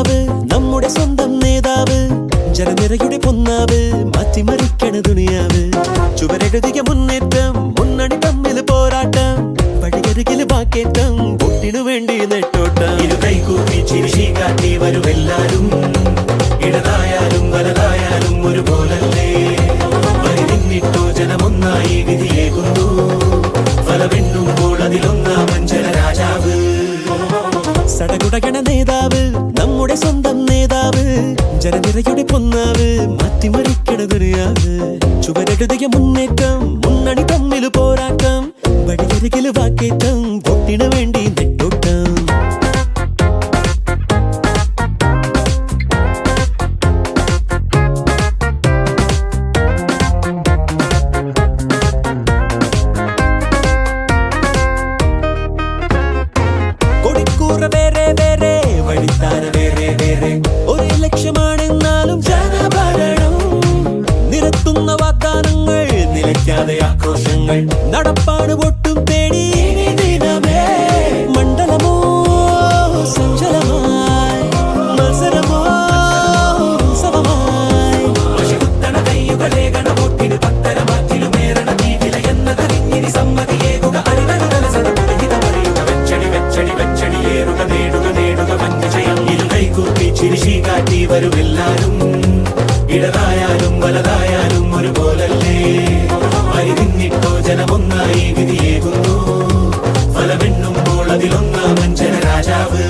നേതാവ് നമ്മുടെ സ്വന്തം നേതാവ് ജനനിരയുടെ പൊന്നാവ് മാറ്റിമറിക്കണ ദുനിയാവ് ചുവരെഴുതിയ മുന്നേറ്റം മുന്നണി തമ്മിൽ പോരാട്ടം വഴിയരികില് വാക്കേറ്റം വോട്ടിനു വേണ്ടി നെട്ടോട്ടം ഇരുകൈകൂപ്പി ചിരിശി കാട്ടി വരുമെല്ലാരും ഇടതായാലും വലതായാലും ഒരുപോലല്ലേ വരി നിന്നിട്ടോ ജനമൊന്നായി വിധിയേകുന്നു ഫലമെണ്ണുമ്പോൾ അതിലൊന്നാമൻ ജനരാജാവ് സടകുടകണ നേതാവ് നമ്മുടെ സ്വന്തം നേതാവ് ജനനിരയുടെ പൊന്നാവ് മാറ്റിമറിക്കണ ദുനിയാവ് ചുവരെഴുതിയ മുന്നേറ്റം മുന്നണി തമ്മിൽ പോരാട്ടം വഴിയരികില് വാക്കേറ്റം വോട്ടിനു വേണ്ടി നെട്ടോട്ടം കൊടിക്കൂറ വേറെ വേറെ വഴിത്താര വേറെ വേറെ ഒരേ ലക്ഷ്യമാണെന്നാലും ജനഭരണം നിരത്തുന്ന വാഗ്ദാനങ്ങൾ നിലയ്ക്കാതെ ആക്രോശങ്ങൾ നടപ്പാട് ഒട്ടും തേടി ദിനമേ മണ്ഡലമോ സഞ്ചലമായി മത്സരമോ ഉത്സവമായി കൈയുകളെ ഗണവോട്ടിന് പത്തര മാറ്റിലുമേറണ തീവില എന്നതറിഞ്ഞിനി സമ്മതിയേകുക വെച്ചടിയേറുക നേടുക നേടുക വഞ്ചയം ഇരുകൈകൂപ്പി ചിരിശി കാട്ടി വരുമെല്ലാരും ഇടതായാലും വലതായാലും ഒരുപോലല്ലേ വരി നിന്നിട്ടോ ജനമൊന്നായി വിധിയേകുന്നു ഫലമെണ്ണുമ്പോൾ അതിലൊന്നാമൻ ജനരാജാവ്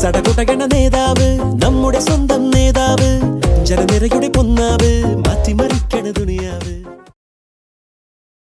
സടകുടകണ നേതാവ് നമ്മുടെ സ്വന്തം നേതാവ് ജനനിരയുടെ പൊന്നാവ് മാറ്റിമറിക്കണ ദുനിയാവ്